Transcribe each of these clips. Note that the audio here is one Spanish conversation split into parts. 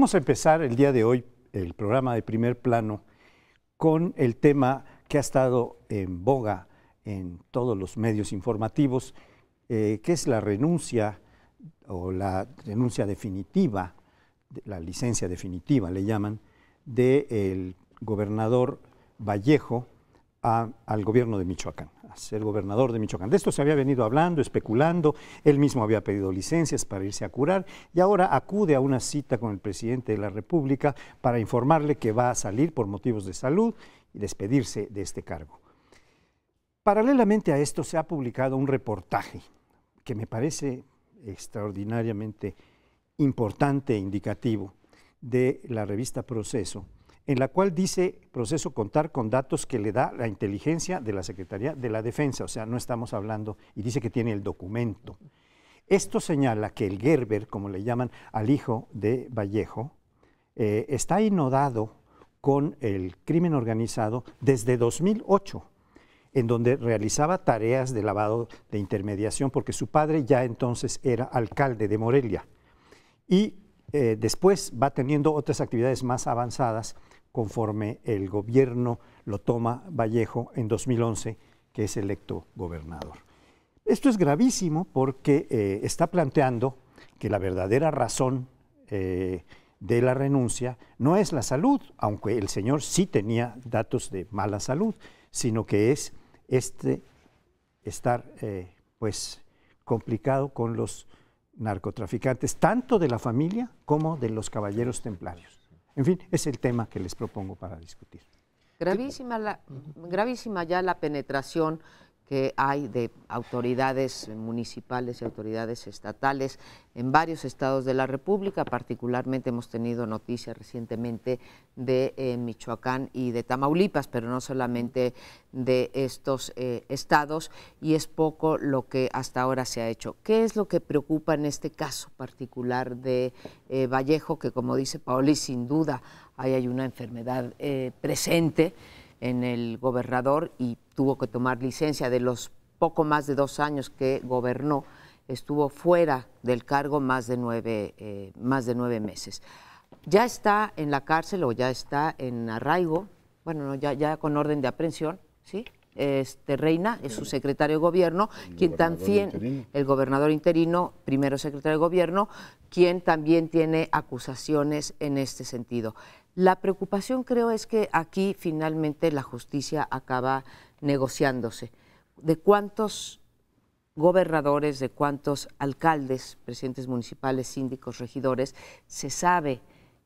Vamos a empezar el día de hoy el programa de Primer Plano con el tema que ha estado en boga en todos los medios informativos, que es la renuncia o la renuncia definitiva, la licencia definitiva le llaman, del gobernador Vallejo al gobierno de Michoacán, a ser gobernador de Michoacán. De esto se había venido hablando, especulando, él mismo había pedido licencias para irse a curar y ahora acude a una cita con el presidente de la República para informarle que va a salir por motivos de salud y despedirse de este cargo. Paralelamente a esto se ha publicado un reportaje que me parece extraordinariamente importante e indicativo de la revista Proceso, en la cual dice Proceso contar con datos que le da la inteligencia de la Secretaría de la Defensa, o sea, no estamos hablando, y dice que tiene el documento. Esto señala que el Gerber, como le llaman al hijo de Vallejo, está inodado con el crimen organizado desde 2008, en donde realizaba tareas de lavado de intermediación, porque su padre ya entonces era alcalde de Morelia. Y después va teniendo otras actividades más avanzadas conforme el gobierno lo toma Vallejo en 2011, que es electo gobernador. Esto es gravísimo porque está planteando que la verdadera razón de la renuncia no es la salud, aunque el señor sí tenía datos de mala salud, sino que es estar pues complicado con los narcotraficantes, tanto de la familia como de los caballeros templarios. En fin, es el tema que les propongo para discutir. Gravísima ya la penetración que hay de autoridades municipales y autoridades estatales en varios estados de la República. Particularmente hemos tenido noticias recientemente de Michoacán y de Tamaulipas, pero no solamente de estos estados, y es poco lo que hasta ahora se ha hecho. ¿Qué es lo que preocupa en este caso particular de Vallejo, que, como dice Paoli, sin duda hay una enfermedad presente en el gobernador y tuvo que tomar licencia? De los poco más de 2 años que gobernó, estuvo fuera del cargo más de 9 meses. Ya está en la cárcel o ya está en arraigo, bueno, no, ya con orden de aprehensión, ¿sí? Reina es su secretario de gobierno, quien también, el gobernador interino, primero secretario de gobierno, quien también tiene acusaciones en este sentido. La preocupación, creo, es que aquí finalmente la justicia acaba negociándose. ¿De cuántos gobernadores, de cuántos alcaldes, presidentes municipales, síndicos, regidores, se sabe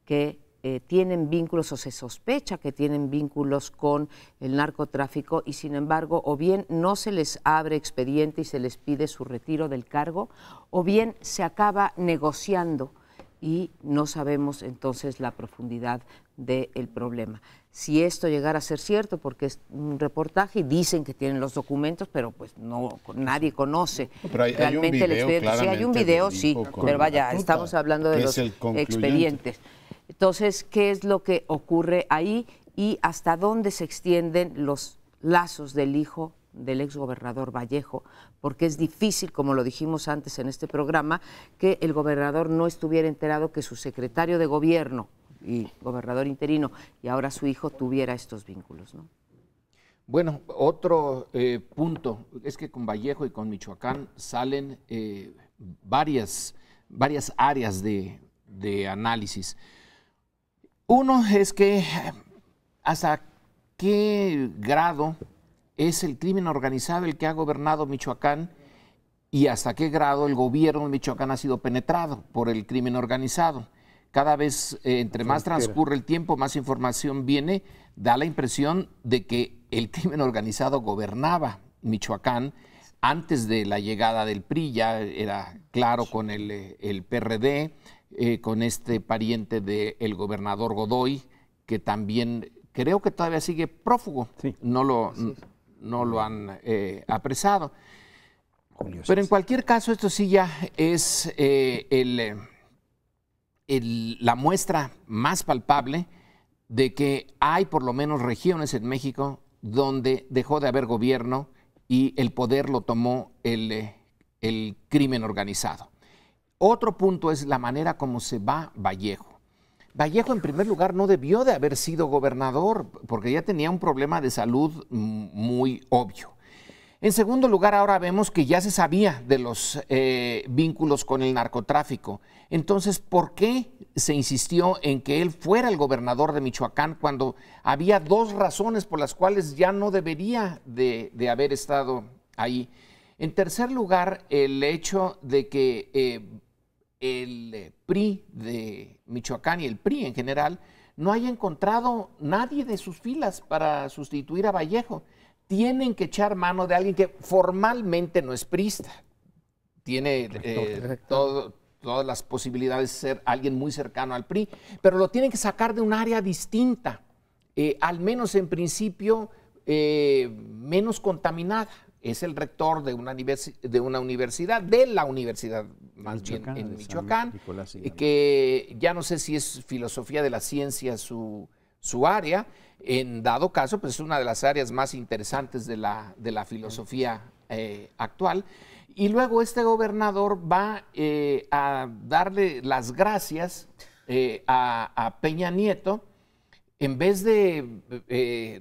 que tienen vínculos o se sospecha que tienen vínculos con el narcotráfico y sin embargo o bien no se les abre expediente y se les pide su retiro del cargo, o bien se acaba negociando y no sabemos entonces la profundidad del problema? Si esto llegara a ser cierto, porque es un reportaje y dicen que tienen los documentos, pero pues no, nadie conoce realmente el expediente. Sí, hay un video, sí, pero vaya, estamos hablando de los expedientes. Entonces, ¿qué es lo que ocurre ahí y hasta dónde se extienden los lazos del hijo del exgobernador Vallejo? Porque es difícil, como lo dijimos antes en este programa, que el gobernador no estuviera enterado que su secretario de gobierno y gobernador interino y ahora su hijo tuviera estos vínculos, ¿no? Bueno, otro punto es que con Vallejo y con Michoacán salen varias áreas de análisis. Uno es que hasta qué grado es el crimen organizado el que ha gobernado Michoacán y hasta qué grado el gobierno de Michoacán ha sido penetrado por el crimen organizado. Cada vez, entre más transcurre el tiempo, más información viene, da la impresión de que el crimen organizado gobernaba Michoacán antes de la llegada del PRI, ya era claro con el PRD, con este pariente del gobernador Godoy, que también creo que todavía sigue prófugo, sí. No lo han apresado. Pero en cualquier caso, esto sí ya es la muestra más palpable de que hay por lo menos regiones en México donde dejó de haber gobierno y el poder lo tomó el crimen organizado. Otro punto es la manera como se va Vallejo. Vallejo, en primer lugar, no debió de haber sido gobernador, porque ya tenía un problema de salud muy obvio. En segundo lugar, ahora vemos que ya se sabía de los vínculos con el narcotráfico. Entonces, ¿por qué se insistió en que él fuera el gobernador de Michoacán cuando había dos razones por las cuales ya no debería de haber estado ahí? En tercer lugar, el hecho de que el PRI de Michoacán y el PRI en general no haya encontrado nadie de sus filas para sustituir a Vallejo. Tienen que echar mano de alguien que formalmente no es priista. Tiene todas las posibilidades de ser alguien muy cercano al PRI, pero lo tienen que sacar de un área distinta, al menos en principio menos contaminada. Es el rector de una universidad, de la universidad más bien en Michoacán, que ya no sé si es filosofía de la ciencia su área. En dado caso, pues es una de las áreas más interesantes de la filosofía actual. Y luego este gobernador va a darle las gracias a Peña Nieto, en vez de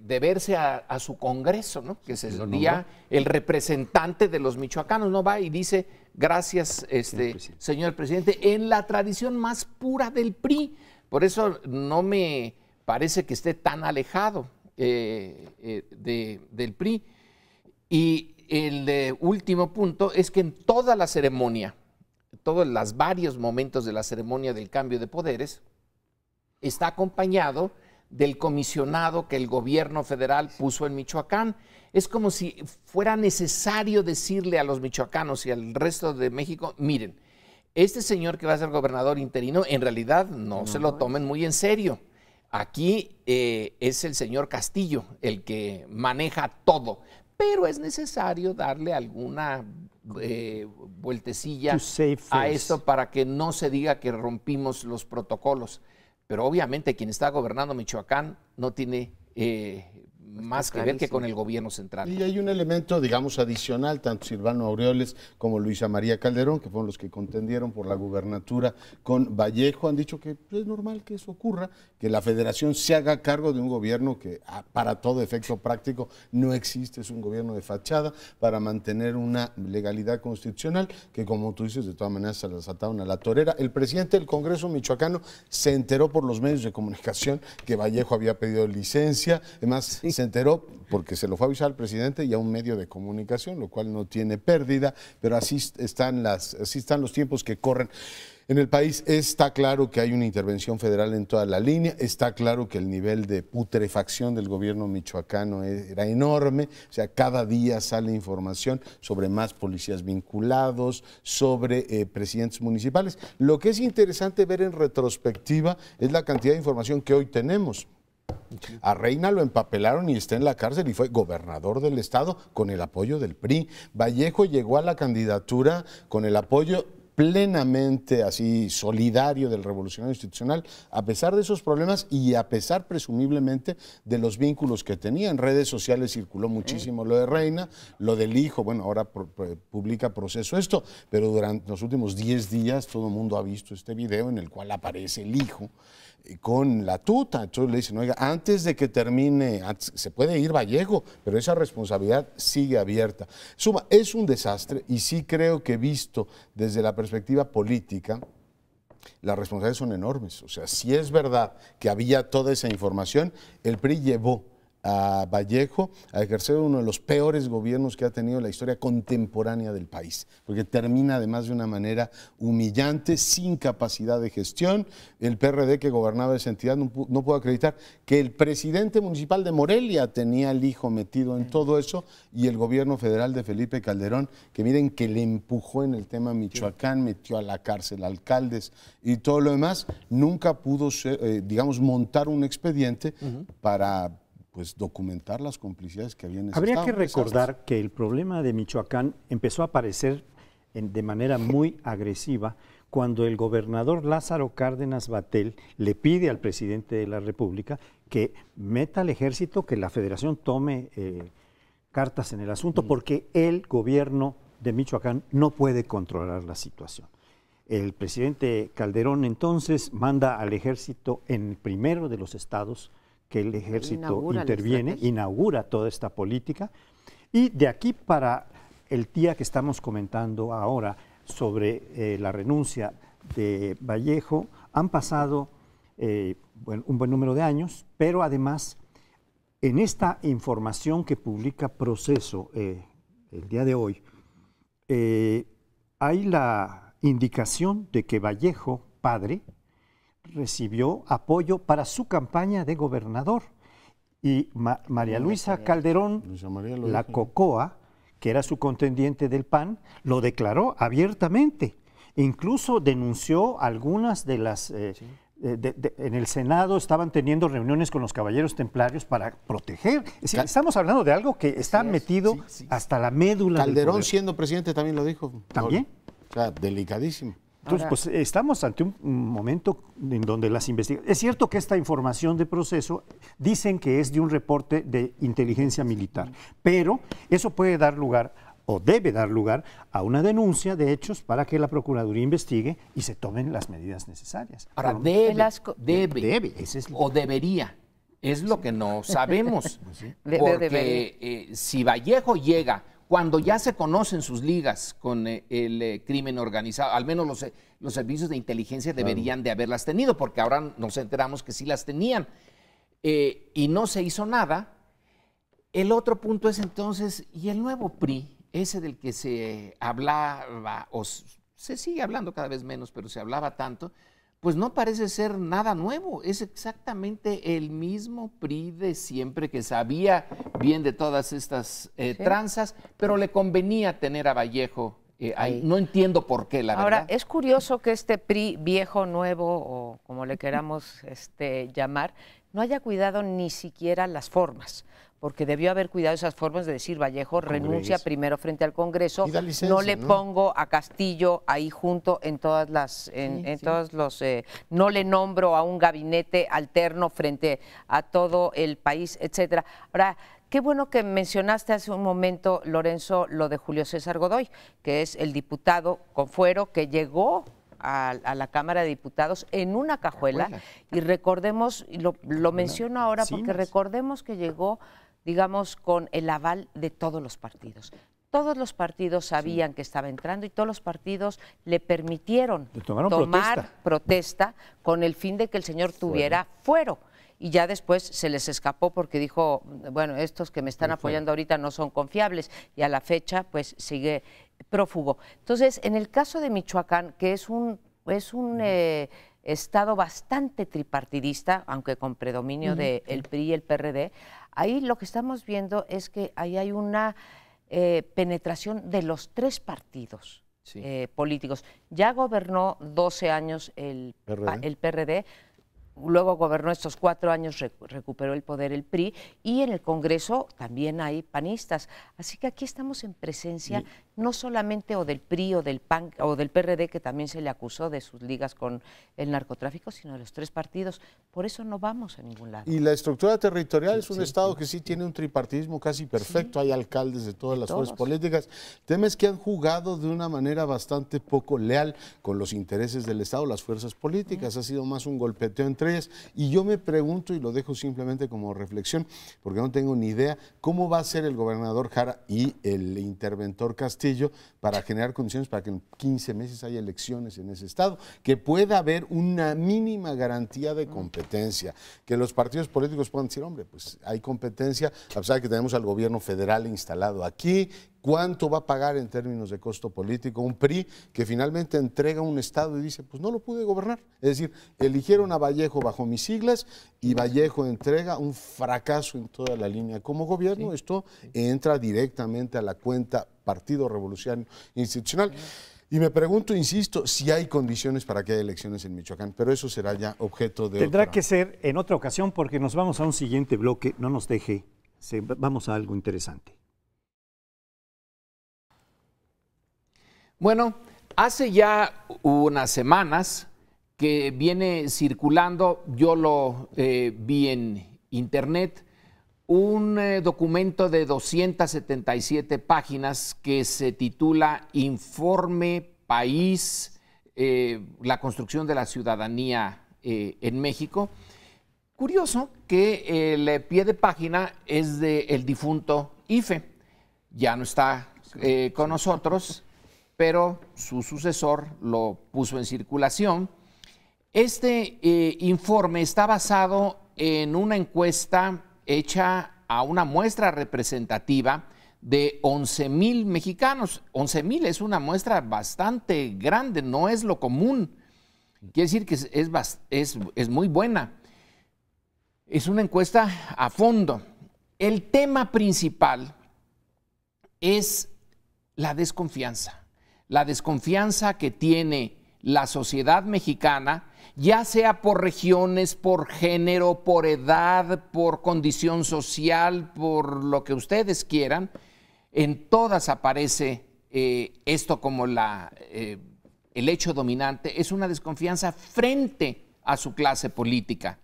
verse a su Congreso, ¿no? Que sería el representante de los michoacanos, no va y dice gracias, señor presidente, en la tradición más pura del PRI. Por eso no me parece que esté tan alejado del PRI. Y el último punto es que en toda la ceremonia, todos los varios momentos de la ceremonia del cambio de poderes, está acompañado del comisionado que el gobierno federal puso en Michoacán. Es como si fuera necesario decirle a los michoacanos y al resto de México, miren, este señor que va a ser gobernador interino, en realidad no se lo tomen muy en serio. Aquí es el señor Castillo el que maneja todo, pero es necesario darle alguna vueltecilla a esto para que no se diga que rompimos los protocolos. Pero obviamente quien está gobernando Michoacán no tiene más que ver que con el gobierno central. Y hay un elemento, digamos, adicional, tanto Silvano Aureoles como Luisa María Calderón, que fueron los que contendieron por la gubernatura con Vallejo, han dicho que es normal que eso ocurra, que la federación se haga cargo de un gobierno que para todo efecto práctico no existe, es un gobierno de fachada para mantener una legalidad constitucional que, como tú dices, de todas maneras se las ataron a la torera. El presidente del Congreso michoacano se enteró por los medios de comunicación que Vallejo había pedido licencia, además se enteró porque se lo fue a avisar al presidente y a un medio de comunicación, lo cual no tiene pérdida, pero así están los tiempos que corren en el país. Está claro que hay una intervención federal en toda la línea, está claro que el nivel de putrefacción del gobierno michoacano era enorme, o sea, cada día sale información sobre más policías vinculados, sobre presidentes municipales. Lo que es interesante ver en retrospectiva es la cantidad de información que hoy tenemos. A Reina lo empapelaron y está en la cárcel y fue gobernador del estado con el apoyo del PRI. Vallejo llegó a la candidatura con el apoyo plenamente así solidario del Revolucionario Institucional, a pesar de esos problemas y a pesar presumiblemente de los vínculos que tenía. En redes sociales circuló muchísimo lo de Reina, lo del hijo, bueno, ahora publica Proceso esto, pero durante los últimos 10 días todo el mundo ha visto este video en el cual aparece el hijo con la tuta. Entonces le dicen, oiga, antes de que termine, se puede ir Vallejo, pero esa responsabilidad sigue abierta. Suma, es un desastre y sí creo que visto desde la perspectiva política, las responsabilidades son enormes. O sea, si es verdad que había toda esa información, el PRI llevó a Vallejo a ejercer uno de los peores gobiernos que ha tenido la historia contemporánea del país, porque termina además de una manera humillante, sin capacidad de gestión. El PRD que gobernaba esa entidad no pudo acreditar que el presidente municipal de Morelia tenía al hijo metido en todo eso, y el gobierno federal de Felipe Calderón, que miren que le empujó en el tema Michoacán, metió a la cárcel alcaldes y todo lo demás, nunca pudo digamos, montar un expediente para pues documentar las complicidades que había en ese Habría estado. que recordar que el problema de Michoacán empezó a aparecer de manera muy agresiva cuando el gobernador Lázaro Cárdenas Battel le pide al presidente de la República que meta al ejército, que la federación tome cartas en el asunto, porque el gobierno de Michoacán no puede controlar la situación. El presidente Calderón entonces manda al ejército en el primero de los estados que el ejército interviene, inaugura toda esta política, y de aquí para el día que estamos comentando ahora sobre la renuncia de Vallejo, han pasado un buen número de años, pero además en esta información que publica Proceso el día de hoy, hay la indicación de que Vallejo, padre, recibió apoyo para su campaña de gobernador. Y María Luisa Calderón, la Cocoa, que era su contendiente del PAN, lo declaró abiertamente. Incluso denunció algunas de las... en el Senado estaban teniendo reuniones con los caballeros templarios para proteger. Es decir, estamos hablando de algo que está metido hasta la médula. Calderón, siendo presidente, también lo dijo. ¿También? O sea, delicadísimo. Entonces, pues estamos ante un momento en donde las investigaciones... Es cierto que esta información de Proceso dicen que es de un reporte de inteligencia militar, pero eso puede dar lugar o debe dar lugar a una denuncia de hechos para que la Procuraduría investigue y se tomen las medidas necesarias. Ahora, debe o debería. Es lo que no sabemos. Porque si Vallejo llega cuando ya se conocen sus ligas con el crimen organizado, al menos los servicios de inteligencia deberían de haberlas tenido, porque ahora nos enteramos que sí las tenían, y no se hizo nada. El otro punto es entonces, ¿y el nuevo PRI, ese del que se hablaba, o se sigue hablando cada vez menos, pero se hablaba tanto? Pues no parece ser nada nuevo, es exactamente el mismo PRI de siempre, que sabía bien de todas estas tranzas, pero le convenía tener a Vallejo ahí. No entiendo por qué, la verdad. Ahora, es curioso que este PRI viejo, nuevo, o como le queramos llamar, no haya cuidado ni siquiera las formas, porque debió haber cuidado esas formas de decir: Vallejo renuncia primero frente al Congreso, licencia, no le pongo a Castillo ahí junto en todas las, todos los, no le nombro a un gabinete alterno frente a todo el país, etcétera. Ahora, qué bueno que mencionaste hace un momento, Lorenzo, lo de Julio César Godoy, que es el diputado con fuero que llegó a la Cámara de Diputados en una cajuela, y recordemos, y lo menciono ahora porque recordemos que llegó, digamos, con el aval de todos los partidos. Todos los partidos sabían que estaba entrando y todos los partidos le permitieron tomar protesta con el fin de que el señor tuviera fuero. Y ya después se les escapó porque dijo: bueno, estos que me están apoyando ahorita no son confiables, y a la fecha pues sigue prófugo. Entonces, en el caso de Michoacán, que es un estado bastante tripartidista, aunque con predominio del PRI y el PRD, ahí lo que estamos viendo es que ahí hay una penetración de los tres partidos políticos. Ya gobernó 12 años el PRD, luego gobernó estos 4 años, recuperó el poder el PRI, y en el Congreso también hay panistas. Así que aquí estamos en presencia no solamente o del PRI o del PAN o del PRD, que también se le acusó de sus ligas con el narcotráfico, sino de los tres partidos. Por eso no vamos a ningún lado. Y la estructura territorial es un estado que sí tiene un tripartidismo casi perfecto, hay alcaldes de todas las fuerzas políticas. El tema es que han jugado de una manera bastante poco leal con los intereses del estado, las fuerzas políticas, ha sido más un golpeteo entre ellas, y yo me pregunto, y lo dejo simplemente como reflexión, porque no tengo ni idea, cómo va a ser el gobernador Jara y el interventor Castillo para generar condiciones para que en 15 meses haya elecciones en ese estado, que pueda haber una mínima garantía de competencia, que los partidos políticos puedan decir: hombre, pues hay competencia, a pesar de que tenemos al gobierno federal instalado aquí. ¿Cuánto va a pagar en términos de costo político un PRI que finalmente entrega un estado y dice: pues no lo pude gobernar? Es decir, eligieron a Vallejo bajo mis siglas y Vallejo entrega un fracaso en toda la línea como gobierno. Esto entra directamente a la cuenta Partido Revolucionario Institucional. Y me pregunto, insisto, si hay condiciones para que haya elecciones en Michoacán, pero eso será ya objeto de Tendrá que ser en otra ocasión, porque nos vamos a un siguiente bloque, no nos deje, vamos a algo interesante. Bueno, hace ya unas semanas que viene circulando, yo lo vi en internet, un documento de 277 páginas que se titula Informe País la construcción de la ciudadanía en México. Curioso que el pie de página es del difunto IFE. Ya no está con nosotros, pero su sucesor lo puso en circulación. Este informe está basado en una encuesta hecha a una muestra representativa de 11,000 mexicanos. 11,000 es una muestra bastante grande, no es lo común. Quiere decir que es muy buena. Es una encuesta a fondo. El tema principal es la desconfianza que tiene la sociedad mexicana, ya sea por regiones, por género, por edad, por condición social, por lo que ustedes quieran. En todas aparece esto como el hecho dominante, es una desconfianza frente a su clase política.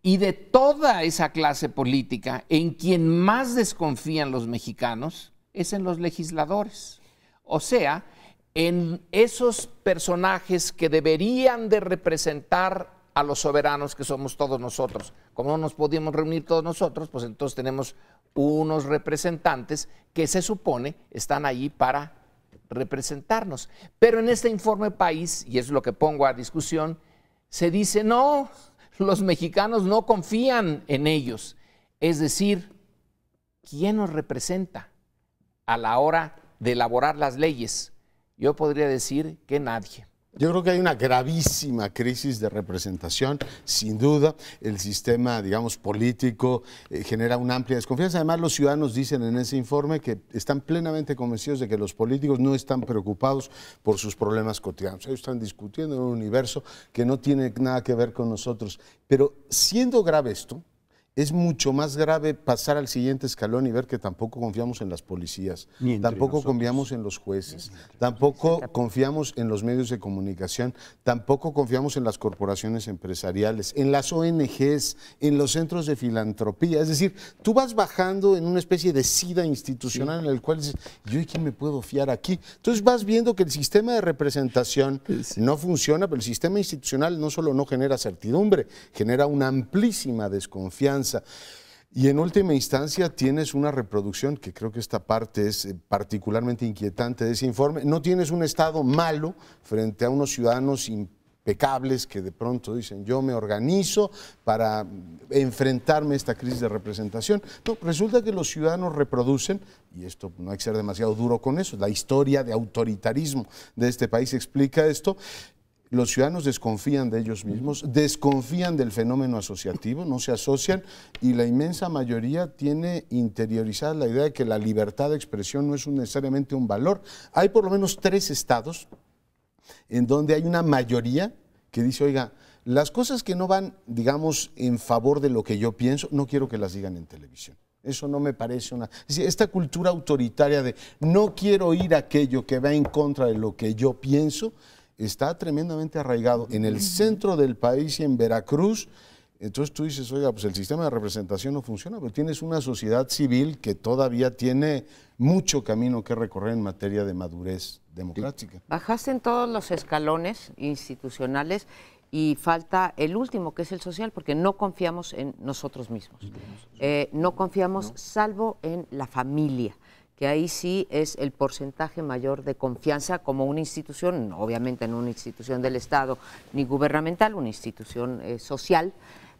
Y de toda esa clase política, en quien más desconfían los mexicanos es en los legisladores. O sea, en esos personajes que deberían de representar a los soberanos que somos todos nosotros. Como no nos podíamos reunir todos nosotros, pues entonces tenemos unos representantes que se supone están allí para representarnos. Pero en este informe país, y es lo que pongo a discusión, se dice no, los mexicanos no confían en ellos. Es decir, ¿quién nos representa a la hora de elaborar las leyes? Yo podría decir que nadie. Yo creo que hay una gravísima crisis de representación, sin duda. El sistema, digamos, político genera una amplia desconfianza. Además, los ciudadanos dicen en ese informe que están plenamente convencidos de que los políticos no están preocupados por sus problemas cotidianos. Ellos están discutiendo en un universo que no tiene nada que ver con nosotros. Pero siendo grave esto, es mucho más grave pasar al siguiente escalón y ver que tampoco confiamos en las policías, tampoco confiamos en los jueces, tampoco confiamos en los medios de comunicación, tampoco confiamos en las corporaciones empresariales, en las ONGs, en los centros de filantropía. Es decir, tú vas bajando en una especie de sida institucional en el cual dices, ¿yo y quién me puedo fiar aquí? Entonces vas viendo que el sistema de representación no funciona, pero el sistema institucional no solo no genera certidumbre, genera una amplísima desconfianza. Y en última instancia tienes una reproducción, que creo que esta parte es particularmente inquietante de ese informe, no tienes un Estado malo frente a unos ciudadanos impecables que de pronto dicen yo me organizo para enfrentarme a esta crisis de representación. No, resulta que los ciudadanos reproducen, y esto no hay que ser demasiado duro con eso, la historia de autoritarismo de este país explica esto. Los ciudadanos desconfían de ellos mismos, desconfían del fenómeno asociativo, no se asocian, y la inmensa mayoría tiene interiorizada la idea de que la libertad de expresión no es necesariamente un valor. Hay por lo menos 3 estados en donde hay una mayoría que dice, oiga, las cosas que no van, digamos, en favor de lo que yo pienso, no quiero que las digan en televisión. Eso no me parece una... Es decir, esta cultura autoritaria de no quiero oír aquello que va en contra de lo que yo pienso, está tremendamente arraigado en el centro del país y en Veracruz. Entonces tú dices, oiga, pues el sistema de representación no funciona, pero tienes una sociedad civil que todavía tiene mucho camino que recorrer en materia de madurez democrática. Bajaste en todos los escalones institucionales y falta el último, que es el social, porque no confiamos en nosotros mismos. No confiamos salvo en la familia, que ahí sí es el porcentaje mayor de confianza como una institución, obviamente no una institución del Estado ni gubernamental, una institución social,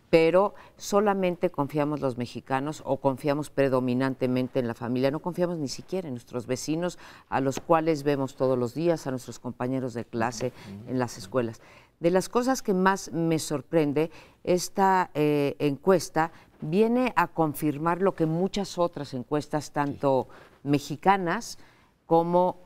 pero solamente confiamos los mexicanos o confiamos predominantemente en la familia, no confiamos ni siquiera en nuestros vecinos, a los cuales vemos todos los días, a nuestros compañeros de clase en las escuelas. De las cosas que más me sorprende, esta encuesta viene a confirmar lo que muchas otras encuestas, tanto mexicanas como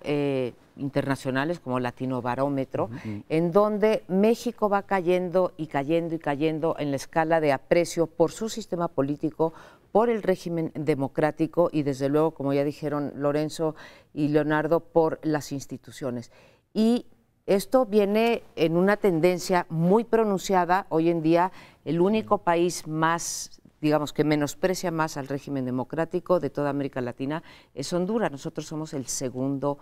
internacionales, como Latinobarómetro, en donde México va cayendo y cayendo y cayendo en la escala de aprecio por su sistema político, por el régimen democrático y desde luego, como ya dijeron Lorenzo y Leonardo, por las instituciones. Y esto viene en una tendencia muy pronunciada. Hoy en día el único país más digamos, que menosprecia más al régimen democrático de toda América Latina es Honduras. Nosotros somos el segundo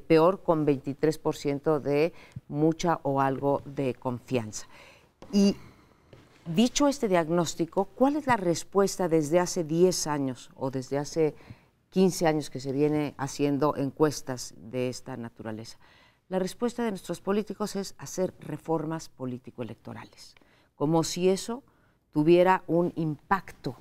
peor, con 23% de mucha o algo de confianza. Y dicho este diagnóstico, ¿cuál es la respuesta desde hace 10 años o desde hace 15 años que se viene haciendo encuestas de esta naturaleza? La respuesta de nuestros políticos es hacer reformas político-electorales, como si eso tuviera un impacto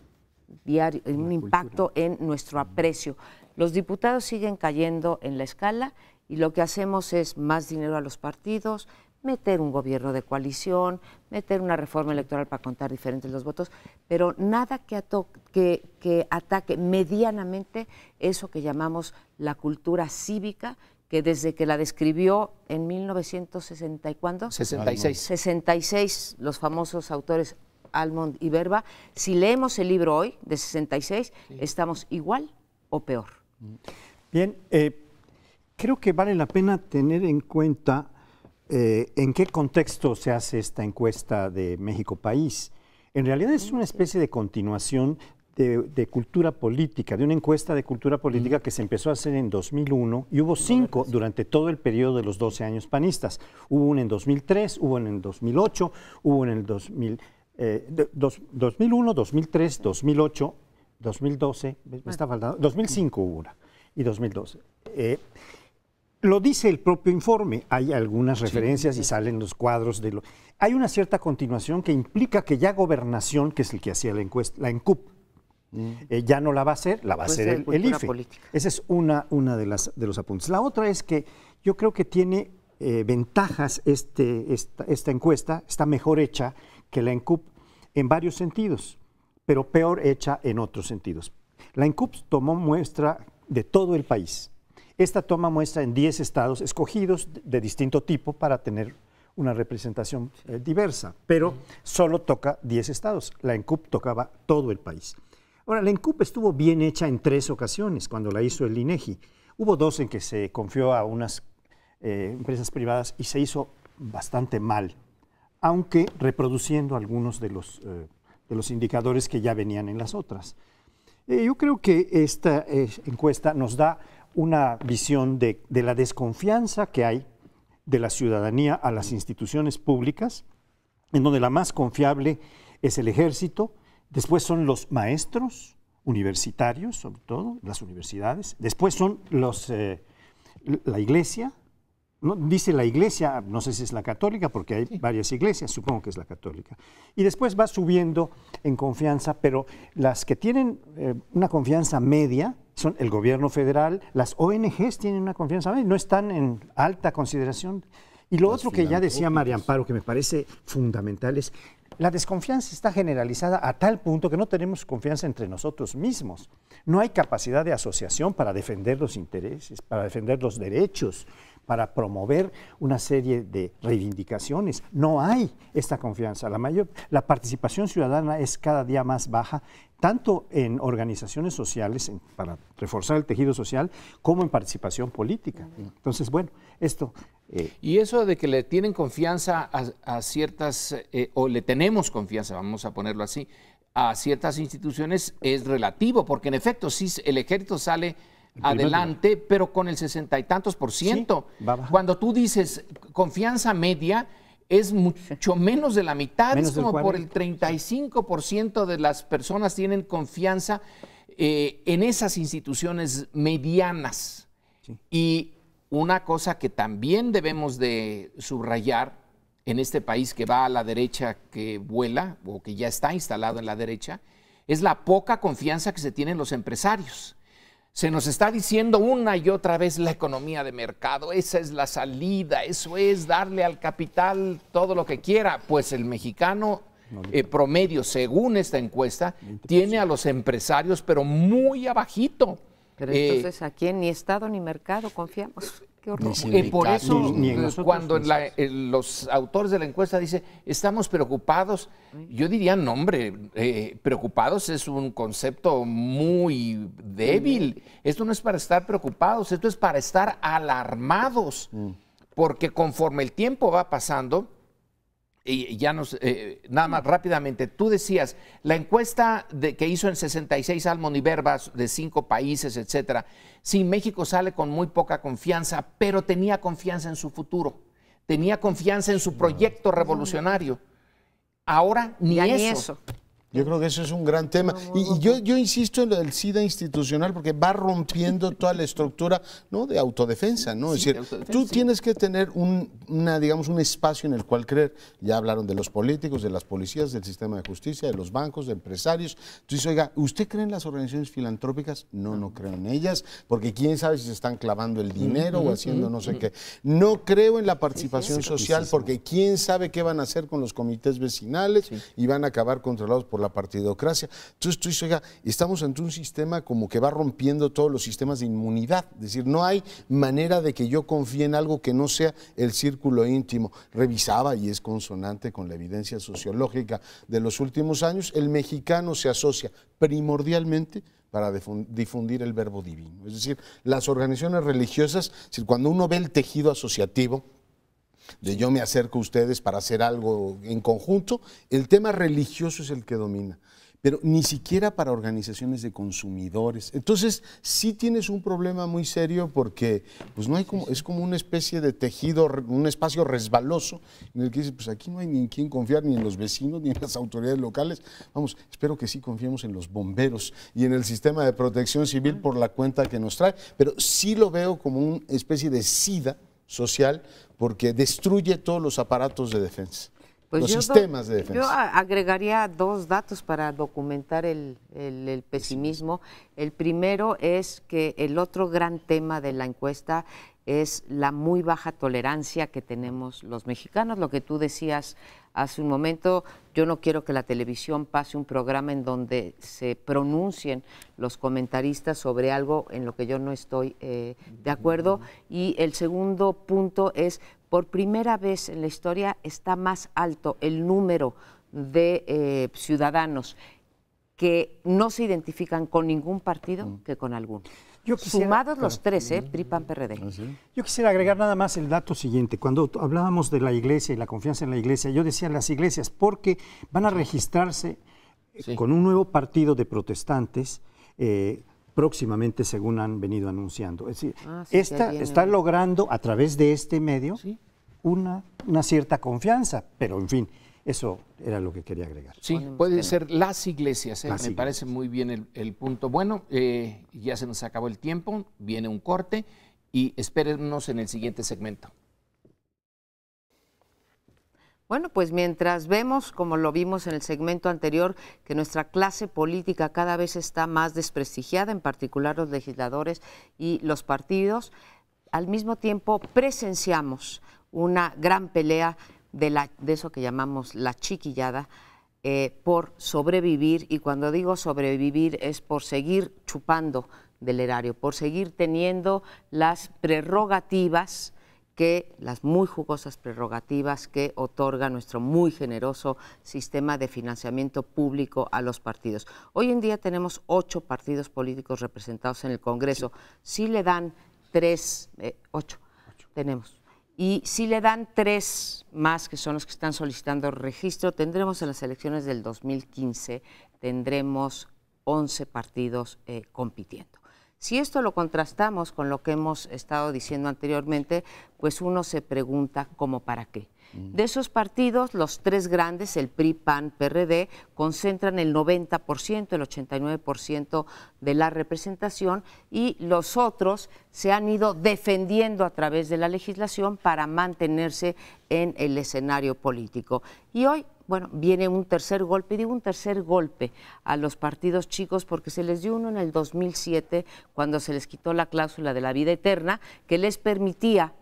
diario, un impacto en nuestro aprecio. Los diputados siguen cayendo en la escala y lo que hacemos es más dinero a los partidos, meter un gobierno de coalición, meter una reforma electoral para contar diferentes los votos, pero nada que ataque medianamente eso que llamamos la cultura cívica, que desde que la describió en 1960 y ¿cuándo? 66. 66, los famosos autores Almond y Verba. Si leemos el libro hoy, de 66, sí, estamos igual o peor. Bien, creo que vale la pena tener en cuenta en qué contexto se hace esta encuesta de México País. En realidad es una especie de continuación de cultura política, de una encuesta de cultura política que se empezó a hacer en 2001 y hubo 5 durante todo el periodo de los 12 años panistas. Hubo una en 2003, hubo una en 2008, hubo una en el 2001, 2003, 2008, 2012, me está faltando, 2005 hubo una y 2012. Lo dice el propio informe, hay algunas referencias y salen los cuadros de lo... Hay una cierta continuación que implica que ya Gobernación, que es el que hacía la encuesta, la ENCUP, ya no la va a hacer, la va a hacer el IFE. Política. Esa es una de los apuntes. La otra es que yo creo que tiene ventajas esta encuesta, está mejor hecha que la ENCUP en varios sentidos, pero peor hecha en otros sentidos. La ENCUP tomó muestra de todo el país. Esta toma muestra en 10 estados escogidos de distinto tipo para tener una representación diversa, pero solo toca 10 estados. La ENCUP tocaba todo el país. Ahora, la ENCUP estuvo bien hecha en 3 ocasiones cuando la hizo el INEGI. Hubo 2 en que se confió a unas empresas privadas y se hizo bastante mal, aunque reproduciendo algunos de los indicadores que ya venían en las otras. Yo creo que esta encuesta nos da una visión de la desconfianza que hay de la ciudadanía a las instituciones públicas, en donde la más confiable es el ejército, después son los maestros universitarios, sobre todo, las universidades, después son la iglesia, ¿no? Dice la iglesia, no sé si es la católica, porque hay varias iglesias, supongo que es la católica. Y después va subiendo en confianza, pero las que tienen una confianza media son el gobierno federal, las ONGs tienen una confianza media, no están en alta consideración. Y lo otro que ya decía María Amparo, que me parece fundamental, es la desconfianza está generalizada a tal punto que no tenemos confianza entre nosotros mismos. No hay capacidad de asociación para defender los intereses, para defender los derechos, para promover una serie de reivindicaciones. No hay esta confianza. La participación ciudadana es cada día más baja, tanto en organizaciones sociales, para reforzar el tejido social, como en participación política. Entonces, bueno, esto... Y eso de que le tienen confianza a ciertas, o le tenemos confianza, vamos a ponerlo así, a ciertas instituciones es relativo, porque en efecto, sí, el ejército sale adelante, pero con el 60 y tantos %. Sí, cuando tú dices confianza media, es mucho menos de la mitad, es como por el 35% de las personas tienen confianza en esas instituciones medianas. Sí. Y una cosa que también debemos de subrayar en este país que va a la derecha, que vuela, o que ya está instalado en la derecha, es la poca confianza que se tiene en los empresarios. Se nos está diciendo una y otra vez la economía de mercado, esa es la salida, eso es darle al capital todo lo que quiera. Pues el mexicano promedio, según esta encuesta, tiene a los empresarios, pero muy abajito. Pero entonces aquí en ni Estado ni mercado confiamos. Qué horror. Por eso, cuando los autores de la encuesta dicen, estamos preocupados, yo diría, no hombre, preocupados es un concepto muy débil. Esto no es para estar preocupados, esto es para estar alarmados. Porque conforme el tiempo va pasando, y ya nada más rápidamente, tú decías, la encuesta que hizo en 66 Almon y Verbas de 5 países, etcétera, sí, México sale con muy poca confianza, pero tenía confianza en su futuro, tenía confianza en su proyecto revolucionario. Ahora ni eso. Yo creo que eso es un gran tema. Y yo insisto en el SIDA institucional porque va rompiendo toda la estructura, ¿no?, de autodefensa, ¿no? Sí, es decir, tú tienes que tener digamos, un espacio en el cual creer. Ya hablaron de los políticos, de las policías, del sistema de justicia, de los bancos, de empresarios. Entonces, oiga, ¿usted cree en las organizaciones filantrópicas? No creo en ellas, porque quién sabe si se están clavando el dinero o haciendo no sé qué. No creo en la participación social, porque quién sabe qué van a hacer con los comités vecinales y van a acabar controlados por la partidocracia. Entonces tú dices, oiga, estamos ante un sistema como que va rompiendo todos los sistemas de inmunidad. Es decir, no hay manera de que yo confíe en algo que no sea el círculo íntimo. Revisaba, y es consonante con la evidencia sociológica de los últimos años, el mexicano se asocia primordialmente para difundir el verbo divino. Es decir, las organizaciones religiosas, es decir, cuando uno ve el tejido asociativo, de yo me acerco a ustedes para hacer algo en conjunto, el tema religioso es el que domina, pero ni siquiera para organizaciones de consumidores. Entonces, sí tienes un problema muy serio porque pues no hay es como una especie de tejido, un espacio resbaloso en el que dices, pues aquí no hay ni en quién confiar, ni en los vecinos, ni en las autoridades locales. Vamos, espero que sí confiemos en los bomberos y en el sistema de protección civil por la cuenta que nos trae, pero sí lo veo como una especie de SIDA social, porque destruye todos los aparatos de defensa, los sistemas de defensa. Yo agregaría 2 datos para documentar el pesimismo. El primero es que el otro gran tema de la encuesta es la muy baja tolerancia que tenemos los mexicanos. Lo que tú decías hace un momento, yo no quiero que la televisión pase un programa en donde se pronuncien los comentaristas sobre algo en lo que yo no estoy de acuerdo. Y el segundo punto es, por primera vez en la historia está más alto el número de ciudadanos que no se identifican con ningún partido que con alguno. Sumados los 3, PRI, PAN, PRD. Yo quisiera agregar nada más el dato siguiente. Cuando hablábamos de la iglesia y la confianza en la iglesia, yo decía las iglesias porque van a registrarse con un nuevo partido de protestantes próximamente, según han venido anunciando. Es decir, está logrando a través de este medio una cierta confianza, pero en fin, eso era lo que quería agregar. Sí, puede ser las iglesias, me parece muy bien el punto. Bueno, ya se nos acabó el tiempo, viene un corte y espérenos en el siguiente segmento. Bueno, pues mientras vemos, como lo vimos en el segmento anterior, que nuestra clase política cada vez está más desprestigiada, en particular los legisladores y los partidos, al mismo tiempo presenciamos una gran pelea de eso que llamamos la chiquillada, por sobrevivir, y cuando digo sobrevivir es por seguir chupando del erario, por seguir teniendo las prerrogativas, las muy jugosas prerrogativas que otorga nuestro muy generoso sistema de financiamiento público a los partidos. Hoy en día tenemos 8 partidos políticos representados en el Congreso. Sí le dan 8 tenemos. Y si le dan 3 más, que son los que están solicitando registro, tendremos en las elecciones del 2015, tendremos 11 partidos compitiendo. Si esto lo contrastamos con lo que hemos estado diciendo anteriormente, pues uno se pregunta ¿cómo para qué? De esos partidos, los 3 grandes, el PRI, PAN, PRD, concentran el 90%, el 89% de la representación, y los otros se han ido defendiendo a través de la legislación para mantenerse en el escenario político. Y hoy, bueno, viene un tercer golpe, y digo un tercer golpe a los partidos chicos porque se les dio uno en el 2007 cuando se les quitó la cláusula de la vida eterna que les permitía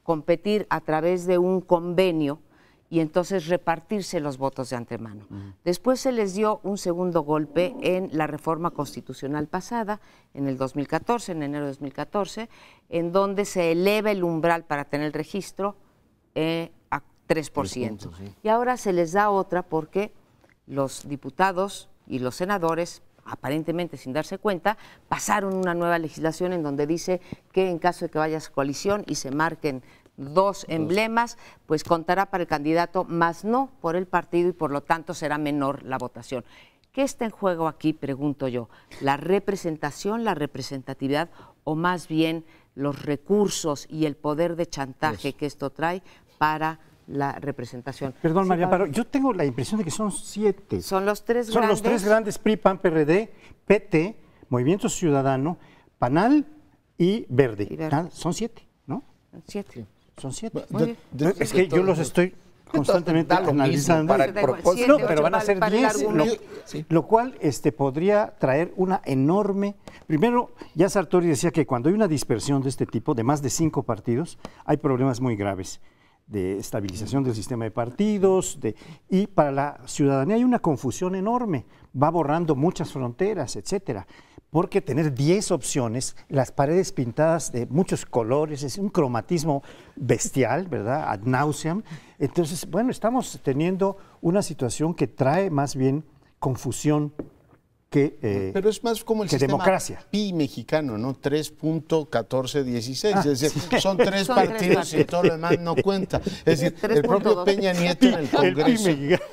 competir a través de un convenio y entonces repartirse los votos de antemano. Después se les dio un segundo golpe en la reforma constitucional pasada, en el 2014, en enero de 2014, en donde se eleva el umbral para tener el registro a 3%. Y ahora se les da otra porque los diputados y los senadores, aparentemente sin darse cuenta, pasaron una nueva legislación en donde dice que en caso de que vayas a coalición y se marquen 2 emblemas, pues contará para el candidato, más no por el partido y por lo tanto será menor la votación. ¿Qué está en juego aquí, pregunto yo? ¿La representación, la representatividad o más bien los recursos y el poder de chantaje que esto trae para la representación? Perdón, Sí, María Pablo. Amparo, yo tengo la impresión de que son 7. Son los tres Son grandes. los 3 grandes: PRI, PAN, PRD, PT, Movimiento Ciudadano, PANAL y Verde. Y Verde. Son 7, ¿no? 7. Son 7. Muy bien. Es que yo los estoy constantemente Da lo mismo analizando. para el Da igual, propósito. siete, No, pero ocho, van a ser para el 10, argumento. lo cual podría traer una enorme... Primero, ya Sartori decía que cuando hay una dispersión de este tipo, de más de 5 partidos, hay problemas muy graves de estabilización del sistema de partidos, y para la ciudadanía hay una confusión enorme, va borrando muchas fronteras, etcétera. Porque tener 10 opciones, las paredes pintadas de muchos colores, es un cromatismo bestial, ¿verdad? Ad nauseam. Entonces, bueno, estamos teniendo una situación que trae más bien confusión que Pero es más como el que sistema democracia. pi mexicano, ¿no? 3.1416. Ah, es decir, sí. son 3 Son partidos tres y partidos. todo lo demás no cuenta. Es decir, el 3.2. propio Peña Nieto en el El pi Congreso. mexicano.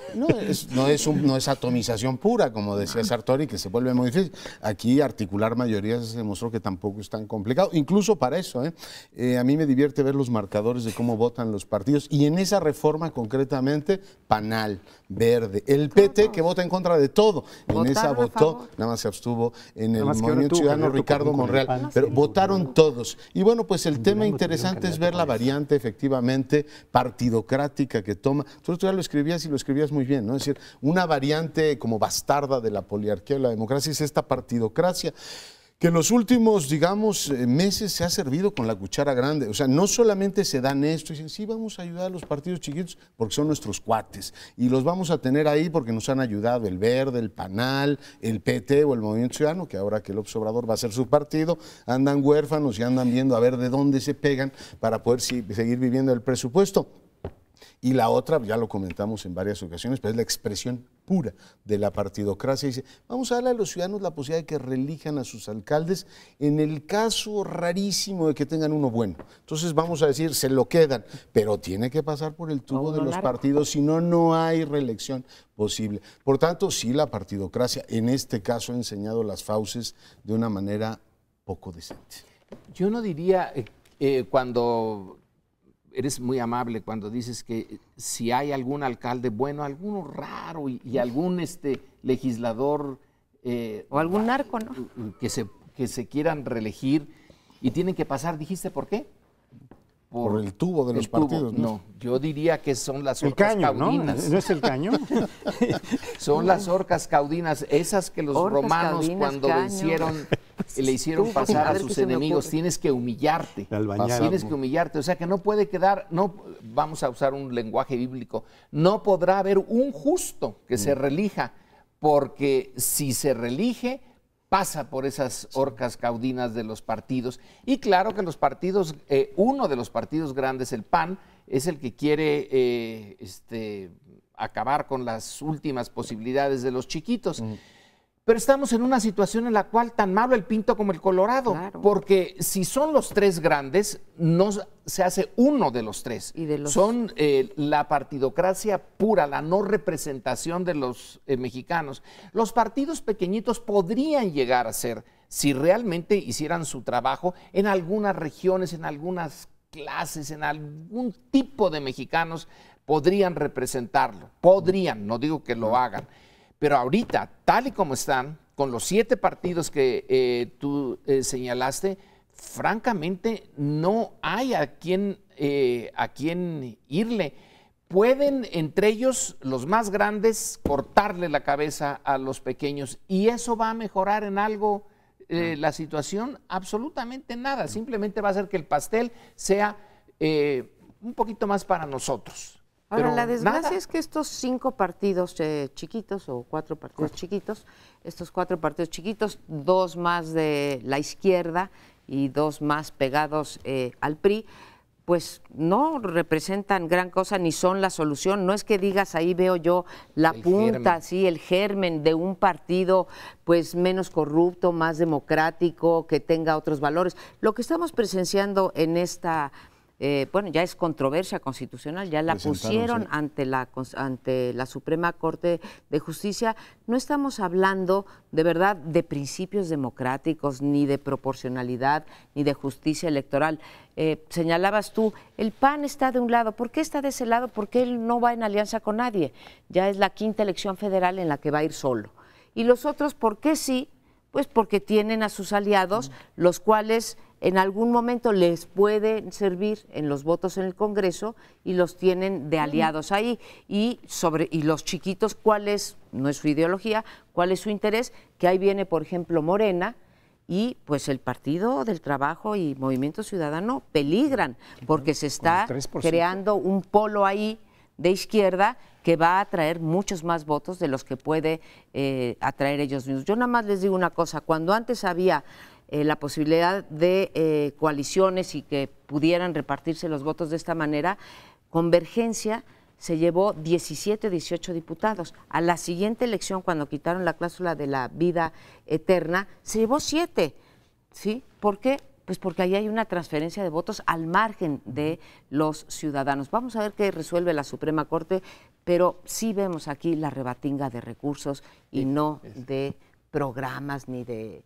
No es atomización pura, como decía Sartori, que se vuelve muy difícil. Aquí articular mayorías se demostró que tampoco es tan complicado, incluso para eso. A mí me divierte ver los marcadores de cómo votan los partidos y en esa reforma concretamente, PANAL, Verde, el PT que vota en contra de todo. En esa ¿Votaron a votó, favor? nada más se abstuvo en el Nada más que ahora Movimiento tuvo que Ciudadano ver tu Ricardo común con el Monreal, PAN. pero votaron todos. Y bueno, pues el tema Durango interesante tuvieron es ver la candidato por eso. variante efectivamente partidocrática que toma. Tú ya lo escribías y lo escribías muy bien, ¿no? Es decir, una variante como bastarda de la poliarquía y la democracia es esta partidocracia que en los últimos, digamos, meses se ha servido con la cuchara grande. O sea, no solamente se dan esto y dicen, sí, vamos a ayudar a los partidos chiquitos porque son nuestros cuates y los vamos a tener ahí porque nos han ayudado el Verde, el PANAL, el PT o el Movimiento Ciudadano, que ahora que López Obrador va a ser su partido, andan huérfanos y andan viendo a ver de dónde se pegan para poder seguir viviendo el presupuesto. Y la otra, ya lo comentamos en varias ocasiones, pero es la expresión pura de la partidocracia. Dice, vamos a darle a los ciudadanos la posibilidad de que reelijan a sus alcaldes en el caso rarísimo de que tengan uno bueno. Entonces vamos a decir, se lo quedan, pero tiene que pasar por el tubo de los partidos, si no, no hay reelección posible. Por tanto, sí, la partidocracia en este caso ha enseñado las fauces de una manera poco decente. Yo no diría, cuando eres muy amable, cuando dices que si hay algún alcalde bueno, alguno raro y algún legislador O algún narco, ¿no? que se quieran reelegir y tienen que pasar, ¿dijiste por qué? Por el tubo de los el tubo. partidos, ¿no? No, yo diría que son las El orcas caño, ¿no? caudinas. ¿No es el caño? Son las orcas caudinas, esas que los Orcas romanos caudinas, cuando caño. vencieron, le hicieron Tú, pasar a a ver sus qué se me enemigos. ocurre. Tienes que humillarte. Al bañar. Tienes que humillarte. O sea que no puede quedar, no, vamos a usar un lenguaje bíblico, no podrá haber un justo que se reelija, porque si se reelige, pasa por esas orcas caudinas de los partidos. Y claro que los partidos, uno de los partidos grandes, el PAN, es el que quiere acabar con las últimas posibilidades de los chiquitos. Pero estamos en una situación en la cual tan malo el pinto como el colorado, Claro. porque si son los tres grandes, no se hace uno de los tres. Y de los- Son la partidocracia pura, la no representación de los mexicanos. Los partidos pequeñitos podrían llegar a ser, si realmente hicieran su trabajo, en algunas regiones, en algunas clases, en algún tipo de mexicanos, podrían representarlo. Podrían, no digo que lo hagan. Pero ahorita, tal y como están, con los 7 partidos que tú señalaste, francamente no hay a quién irle. Pueden entre ellos, los más grandes, cortarle la cabeza a los pequeños y eso va a mejorar en algo la situación, absolutamente nada. Simplemente va a hacer que el pastel sea un poquito más para nosotros. Ahora, Pero la desgracia nada. es que estos 5 partidos chiquitos o 4 partidos chiquitos, estos 4 partidos chiquitos, 2 más de la izquierda y 2 más pegados al PRI, pues no representan gran cosa ni son la solución. No es que digas, ahí veo yo la El punta, germen. sí, el germen de un partido pues menos corrupto, más democrático, que tenga otros valores. Lo que estamos presenciando en esta bueno, ya es controversia constitucional, ya la pusieron ante la Suprema Corte de Justicia. No estamos hablando de verdad de principios democráticos, ni de proporcionalidad, ni de justicia electoral. Señalabas tú, el PAN está de un lado. ¿Por qué está de ese lado? Porque él no va en alianza con nadie. Ya es la 5ª elección federal en la que va a ir solo. Y los otros, ¿por qué sí? Pues porque tienen a sus aliados, los cuales en algún momento les pueden servir en los votos en el Congreso y los tienen de aliados ahí. Y los chiquitos, ¿cuál es? No es su ideología, ¿cuál es su interés? Que ahí viene, por ejemplo, Morena, y pues el Partido del Trabajo y Movimiento Ciudadano peligran porque se está creando un polo ahí de izquierda que va a atraer muchos más votos de los que puede atraer ellos mismos. Yo nada más les digo una cosa, cuando antes había la posibilidad de coaliciones y que pudieran repartirse los votos de esta manera, Convergencia se llevó 17 o 18 diputados. A la siguiente elección, cuando quitaron la cláusula de la vida eterna, se llevó 7. ¿Sí? ¿Por qué? Pues porque ahí hay una transferencia de votos al margen de los ciudadanos. Vamos a ver qué resuelve la Suprema Corte, pero sí vemos aquí la rebatinga de recursos y no de programas ni de...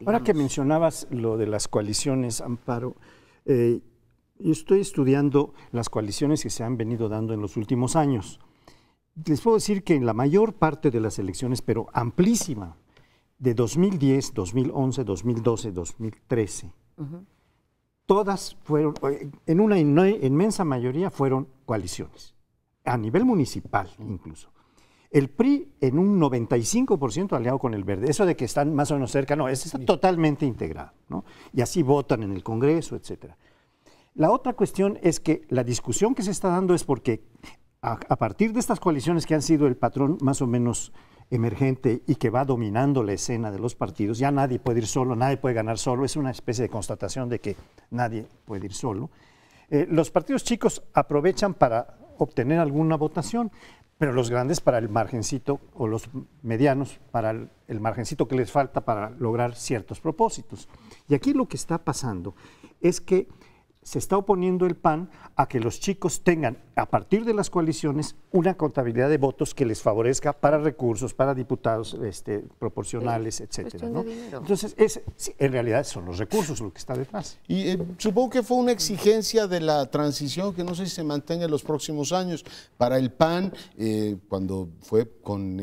Ahora que mencionabas lo de las coaliciones, Amparo, yo estoy estudiando las coaliciones que se han venido dando en los últimos años. Les puedo decir que en la mayor parte de las elecciones, pero amplísima, de 2010, 2011, 2012, 2013, todas fueron, en una inmensa mayoría fueron coaliciones, a nivel municipal incluso. El PRI en un 95% aliado con el Verde. Eso de que están más o menos cerca, no, está totalmente integrado, ¿no? Y así votan en el Congreso, etcétera. La otra cuestión es que la discusión que se está dando es porque a partir de estas coaliciones que han sido el patrón más o menos emergente y que va dominando la escena de los partidos, ya nadie puede ir solo, nadie puede ganar solo, es una especie de constatación de que nadie puede ir solo. Los partidos chicos aprovechan para obtener alguna votación, pero los grandes para el margencito, o los medianos para el margencito que les falta para lograr ciertos propósitos. Y aquí lo que está pasando es que se está oponiendo el PAN a que los chicos tengan, a partir de las coaliciones, una contabilidad de votos que les favorezca para recursos, para diputados proporcionales, etcétera, ¿no? Entonces, en realidad son los recursos lo que está detrás. Y supongo que fue una exigencia de la transición que no sé si se mantenga en los próximos años. Para el PAN, cuando fue con,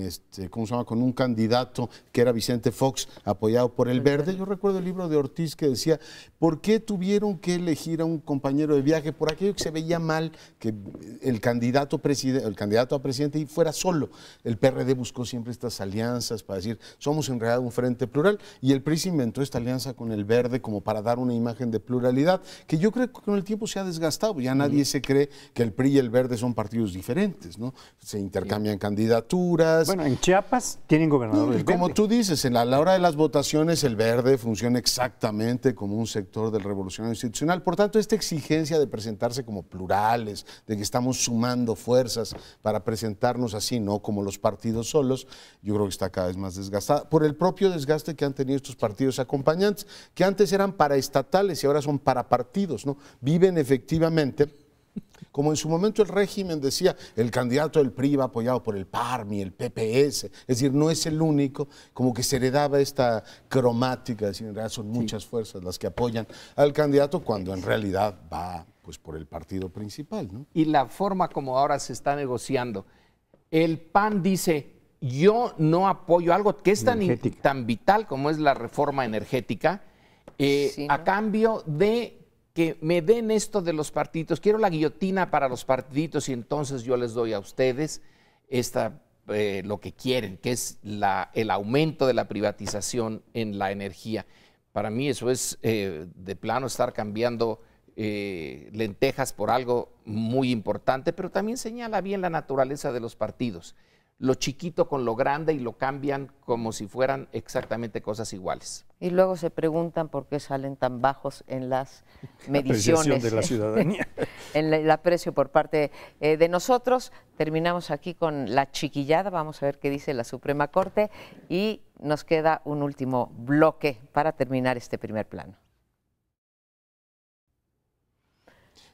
¿cómo se llama?, con un candidato que era Vicente Fox, apoyado por el Verde, yo recuerdo el libro de Ortiz que decía, ¿por qué tuvieron que elegir a un compañero de viaje? Por aquello que se veía mal que el candidato a presidente fuera solo. El PRD buscó siempre estas alianzas para decir, somos en realidad un frente plural, y el PRI se inventó esta alianza con el Verde como para dar una imagen de pluralidad, que yo creo que con el tiempo se ha desgastado. Ya nadie se cree que el PRI y el Verde son partidos diferentes, ¿no? Se intercambian candidaturas. Bueno, en Chiapas tienen gobernador del Verde. Como tú dices, a la hora de las votaciones el Verde funciona exactamente como un sector del revolucionario institucional. Por tanto, esta exigencia de presentarse como plurales, de que estamos sumando fuerzas para presentarnos así, no como los partidos solos, yo creo que está cada vez más desgastada, por el propio desgaste que han tenido estos partidos acompañantes, que antes eran paraestatales y ahora son parapartidos, ¿no? Viven efectivamente, como en su momento el régimen decía, el candidato del PRI va apoyado por el PARMI, el PPS, es decir, no es el único, como que se heredaba esta cromática, es decir, en realidad son muchas fuerzas las que apoyan al candidato cuando en realidad va pues por el partido principal, ¿no? Y la forma como ahora se está negociando, el PAN dice, yo no apoyo algo que es tan vital como es la reforma energética, a cambio de que me den esto de los partidos, quiero la guillotina para los partidos y entonces yo les doy a ustedes lo que quieren, que es el aumento de la privatización en la energía. Para mí eso es de plano estar cambiando lentejas por algo muy importante, pero también señala bien la naturaleza de los partidos. Lo chiquito con lo grande y lo cambian como si fueran exactamente cosas iguales. Y luego se preguntan por qué salen tan bajos en las mediciones de la ciudadanía. En el aprecio por parte de nosotros. Terminamos aquí con la chiquillada, vamos a ver qué dice la Suprema Corte y nos queda un último bloque para terminar este primer plano.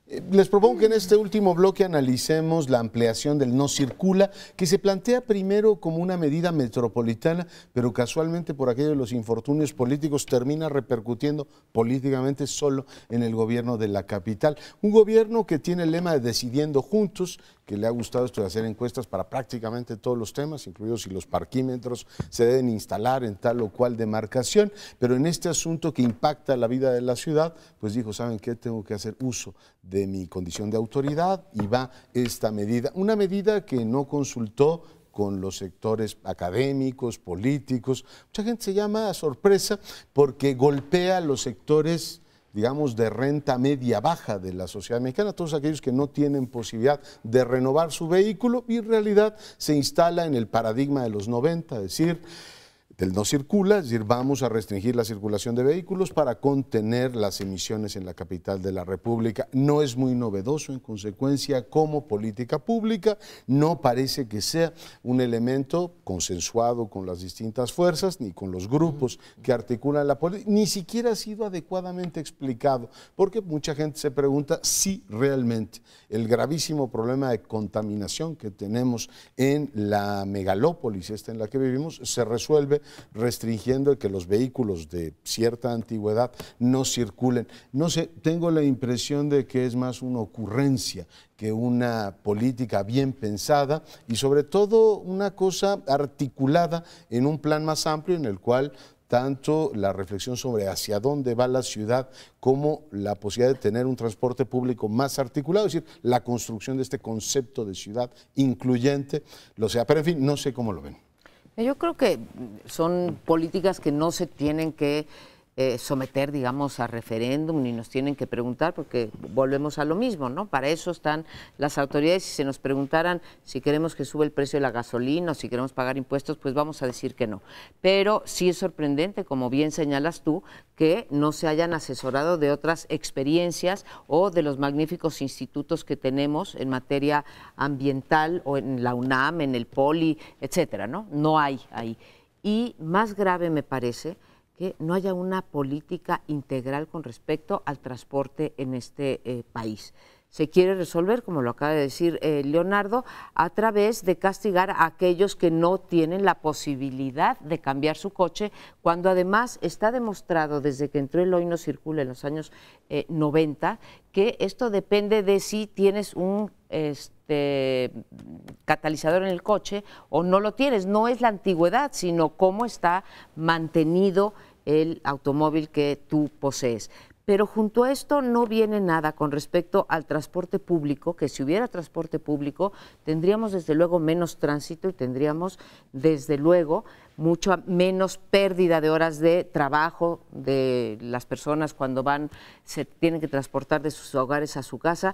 Les propongo que en este último bloque analicemos la ampliación del no circula, que se plantea primero como una medida metropolitana, pero casualmente por aquello de los infortunios políticos termina repercutiendo políticamente solo en el gobierno de la capital. Un gobierno que tiene el lema de decidiendo juntos, que le ha gustado esto de hacer encuestas para prácticamente todos los temas, incluidos si los parquímetros se deben instalar en tal o cual demarcación, pero en este asunto que impacta la vida de la ciudad, pues dijo, ¿saben qué? Tengo que hacer uso de mi condición de autoridad y va esta medida. Una medida que no consultó con los sectores académicos, políticos. Mucha gente se llama a sorpresa porque golpea a los sectores, digamos, de renta media baja de la sociedad mexicana, todos aquellos que no tienen posibilidad de renovar su vehículo y en realidad se instala en el paradigma de los 90, es decir, del no circula, es decir, vamos a restringir la circulación de vehículos para contener las emisiones en la capital de la República. No es muy novedoso, en consecuencia, como política pública, no parece que sea un elemento consensuado con las distintas fuerzas, ni con los grupos que articulan la política, ni siquiera ha sido adecuadamente explicado, porque mucha gente se pregunta si realmente el gravísimo problema de contaminación que tenemos en la megalópolis, esta en la que vivimos, se resuelve restringiendo que los vehículos de cierta antigüedad no circulen. No sé, tengo la impresión de que es más una ocurrencia que una política bien pensada y sobre todo una cosa articulada en un plan más amplio en el cual tanto la reflexión sobre hacia dónde va la ciudad como la posibilidad de tener un transporte público más articulado, es decir, la construcción de este concepto de ciudad incluyente, lo sea. Pero en fin, no sé cómo lo ven. Yo creo que son políticas que no se tienen que someter, digamos, a referéndum, ni nos tienen que preguntar, porque volvemos a lo mismo, ¿no? Para eso están las autoridades. Si se nos preguntaran si queremos que sube el precio de la gasolina o si queremos pagar impuestos, pues vamos a decir que no. Pero sí es sorprendente, como bien señalas tú, que no se hayan asesorado de otras experiencias o de los magníficos institutos que tenemos en materia ambiental o en la UNAM, en el POLI, etcétera, ¿no? No hay ahí. Y más grave me parece que no haya una política integral con respecto al transporte en este país. Se quiere resolver, como lo acaba de decir Leonardo, a través de castigar a aquellos que no tienen la posibilidad de cambiar su coche, cuando además está demostrado desde que entró el Hoy No Circula en los años 90, que esto depende de si tienes un catalizador en el coche o no lo tienes. No es la antigüedad, sino cómo está mantenido el automóvil que tú posees. Pero junto a esto no viene nada con respecto al transporte público, que si hubiera transporte público tendríamos desde luego menos tránsito y tendríamos desde luego mucha menos pérdida de horas de trabajo de las personas cuando se tienen que transportar de sus hogares a su casa.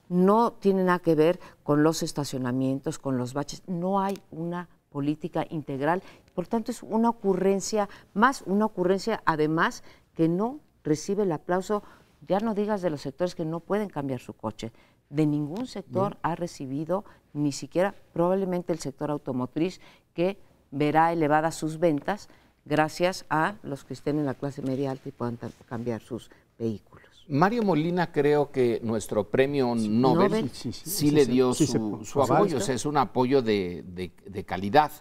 No tiene nada que ver con los estacionamientos, con los baches, no hay una política integral, por tanto es una ocurrencia, más una ocurrencia además que no recibe el aplauso, ya no digas de los sectores que no pueden cambiar su coche, de ningún sector ha recibido, ni siquiera probablemente el sector automotriz, que verá elevadas sus ventas gracias a los que estén en la clase media alta y puedan cambiar sus vehículos. Mario Molina, creo que nuestro premio Nobel sí le dio su apoyo, o sea, es un apoyo de calidad,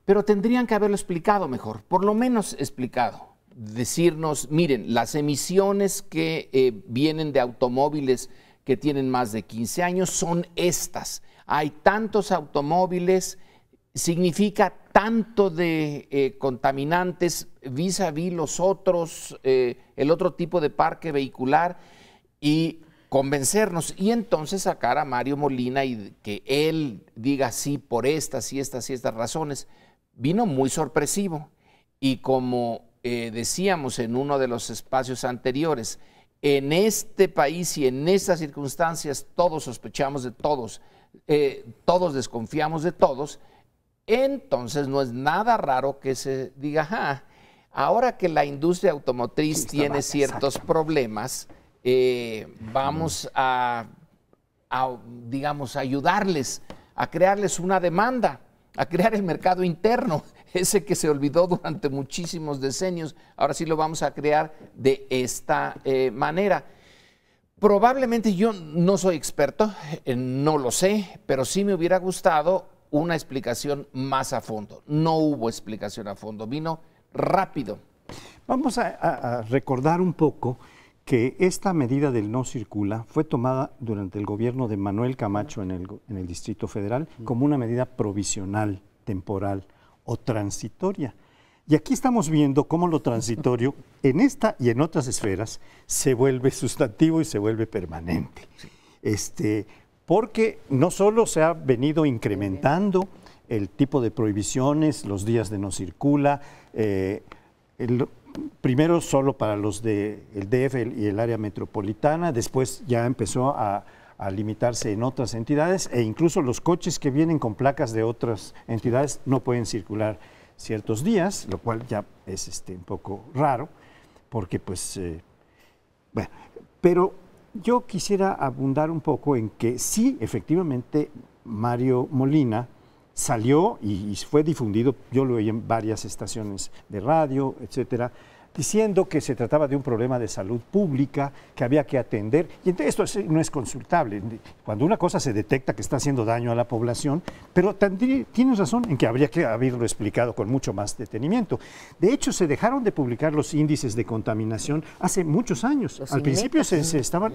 pero tendrían que haberlo explicado mejor, por lo menos explicado. Decirnos, miren, las emisiones que vienen de automóviles que tienen más de 15 años son estas. Hay tantos automóviles, significa tanto de contaminantes vis a vis los otros, el otro tipo de parque vehicular, y convencernos y entonces sacar a Mario Molina y que él diga sí por estas y estas y estas razones. Vino muy sorpresivo y como decíamos en uno de los espacios anteriores, en este país y en estas circunstancias todos sospechamos de todos, todos desconfiamos de todos, entonces no es nada raro que se diga, ahora que la industria automotriz tiene ciertos problemas, vamos digamos, ayudarles, a crearles una demanda, a crear el mercado interno, ese que se olvidó durante muchísimos decenios, ahora sí lo vamos a crear de esta manera. Probablemente yo no soy experto, no lo sé, pero sí me hubiera gustado una explicación más a fondo. No hubo explicación a fondo, vino rápido. Vamos a recordar un poco que esta medida del no circula fue tomada durante el gobierno de Manuel Camacho en el Distrito Federal como una medida provisional, temporal o transitoria. Y aquí estamos viendo cómo lo transitorio en esta y en otras esferas se vuelve sustantivo y se vuelve permanente. Porque no solo se ha venido incrementando el tipo de prohibiciones, los días de no circula, primero solo para los del DF y el área metropolitana, después ya empezó a limitarse en otras entidades e incluso los coches que vienen con placas de otras entidades no pueden circular ciertos días, lo cual ya es un poco raro, porque pues, bueno, pero yo quisiera abundar un poco en que sí, efectivamente, Mario Molina salió y fue difundido, yo lo oí en varias estaciones de radio, etcétera, diciendo que se trataba de un problema de salud pública que había que atender, y entonces esto no es consultable. Cuando una cosa se detecta que está haciendo daño a la población, pero tienes razón en que habría que haberlo explicado con mucho más detenimiento. De hecho, se dejaron de publicar los índices de contaminación hace muchos años. Al principio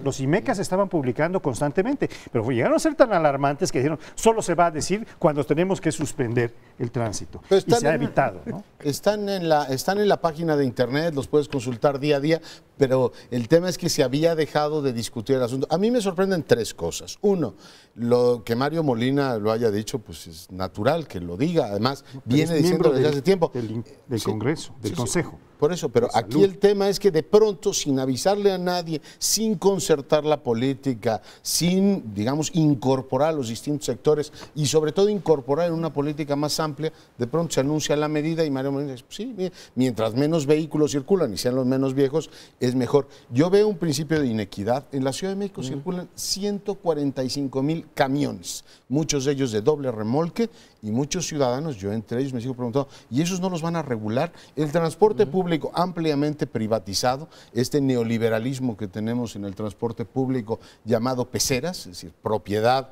los IMECAS estaban publicando constantemente, pero llegaron a ser tan alarmantes que dijeron, solo se va a decir cuando tenemos que suspender el tránsito. Y se ha evitado, ¿no? Están en la página de internet, los puedes consultar día a día, pero el tema es que se había dejado de discutir el asunto. A mí me sorprenden tres cosas. Uno, lo que Mario Molina lo haya dicho, pues es natural que lo diga, además viene diciendo desde hace tiempo. Del Congreso, del Consejo. Por eso, pero aquí el tema es que de pronto, sin avisarle a nadie, sin concertar la política, sin, digamos, incorporar a los distintos sectores y sobre todo incorporar en una política más amplia, de pronto se anuncia la medida y Mario Molina dice, sí, mientras menos vehículos circulan y sean los menos viejos, es mejor. Yo veo un principio de inequidad. En la Ciudad de México circulan 145,000 camiones, muchos de ellos de doble remolque, y muchos ciudadanos, yo entre ellos me sigo preguntando, ¿y esos no los van a regular? El transporte público ampliamente privatizado, este neoliberalismo que tenemos en el transporte público llamado peceras, es decir, propiedad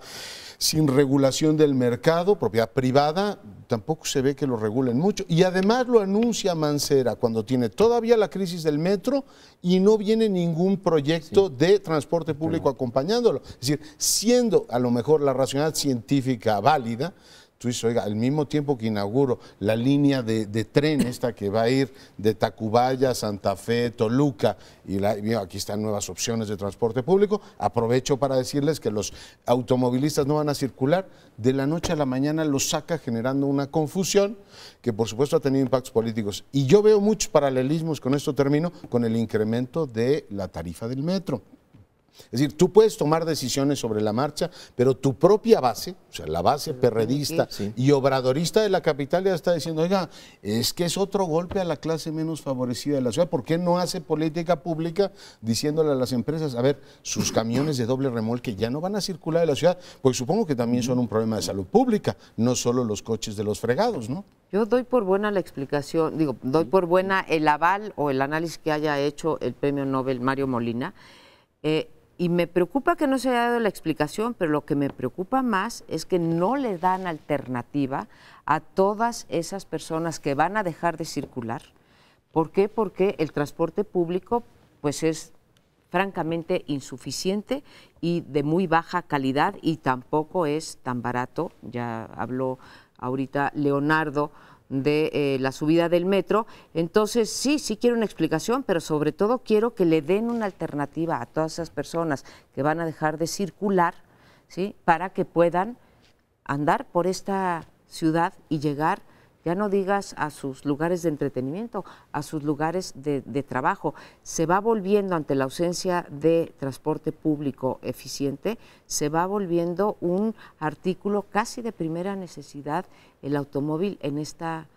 sin regulación del mercado, propiedad privada, tampoco se ve que lo regulen mucho. Y además lo anuncia Mancera cuando tiene todavía la crisis del metro y no viene ningún proyecto de transporte público acompañándolo. Es decir, siendo a lo mejor la racionalidad científica válida, tú dices, oiga, al mismo tiempo que inauguro la línea de tren esta que va a ir de Tacubaya, Santa Fe, Toluca, y aquí están nuevas opciones de transporte público, aprovecho para decirles que los automovilistas no van a circular, de la noche a la mañana los saca generando una confusión que por supuesto ha tenido impactos políticos. Y yo veo muchos paralelismos, con esto termino, con el incremento de la tarifa del metro. Es decir, tú puedes tomar decisiones sobre la marcha, pero tu propia base, o sea, la base perredista y obradorista de la capital ya está diciendo, oiga, es que es otro golpe a la clase menos favorecida de la ciudad. ¿Por qué no hace política pública diciéndole a las empresas, a ver, sus camiones de doble remolque ya no van a circular en la ciudad? Pues supongo que también son un problema de salud pública, no solo los coches de los fregados, ¿no? Yo doy por buena la explicación, doy por buena el aval o el análisis que haya hecho el premio Nobel Mario Molina. Y me preocupa que no se haya dado la explicación, pero lo que me preocupa más es que no le dan alternativa a todas esas personas que van a dejar de circular. ¿Por qué? Porque el transporte público pues es francamente insuficiente y de muy baja calidad y tampoco es tan barato. Ya habló ahorita Leonardo de la subida del metro. Entonces sí quiero una explicación, pero sobre todo quiero que le den una alternativa a todas esas personas que van a dejar de circular, ¿sí?, para que puedan andar por esta ciudad y llegar, ya no digas a sus lugares de entretenimiento, a sus lugares de trabajo. Se va volviendo, ante la ausencia de transporte público eficiente, se va volviendo un artículo casi de primera necesidad el automóvil en esta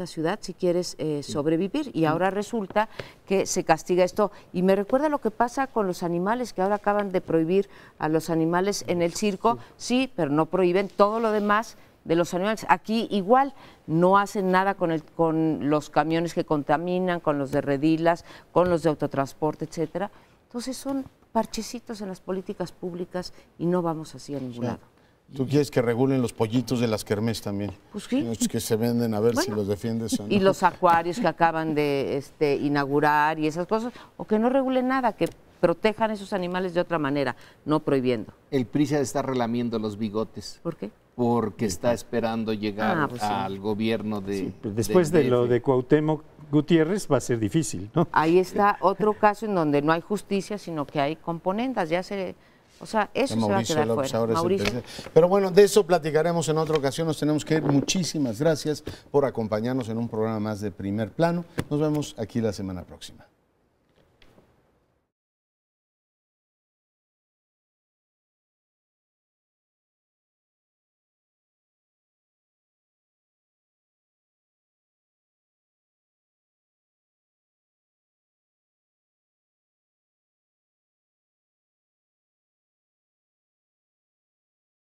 ciudad si quieres sobrevivir. Y ahora resulta que se castiga esto. Y me recuerda lo que pasa con los animales, que ahora acaban de prohibir a los animales en el circo, sí, pero no prohíben todo lo demás de los animales. Aquí igual no hacen nada con los camiones que contaminan, con los de redilas, con los de autotransporte, etcétera. Entonces son parchecitos en las políticas públicas y no vamos así a ningún lado. ¿Tú quieres que regulen los pollitos de las kermés también? Pues sí. Los que se venden, a ver si los defiendes o no. Y los acuarios que acaban de inaugurar y esas cosas, o que no regulen nada, que protejan esos animales de otra manera, no prohibiendo. El PRI se está relamiendo los bigotes. ¿Por qué? Porque está esperando llegar pues sí. al gobierno de... Sí, pues después de lo de Cuauhtémoc Gutiérrez va a ser difícil, ¿no? Ahí está otro caso en donde no hay justicia, sino que hay componendas, o sea, eso se va a quedar fuera. Mauricio. Pero bueno, de eso platicaremos en otra ocasión, nos tenemos que ir. Muchísimas gracias por acompañarnos en un programa más de Primer Plano. Nos vemos aquí la semana próxima.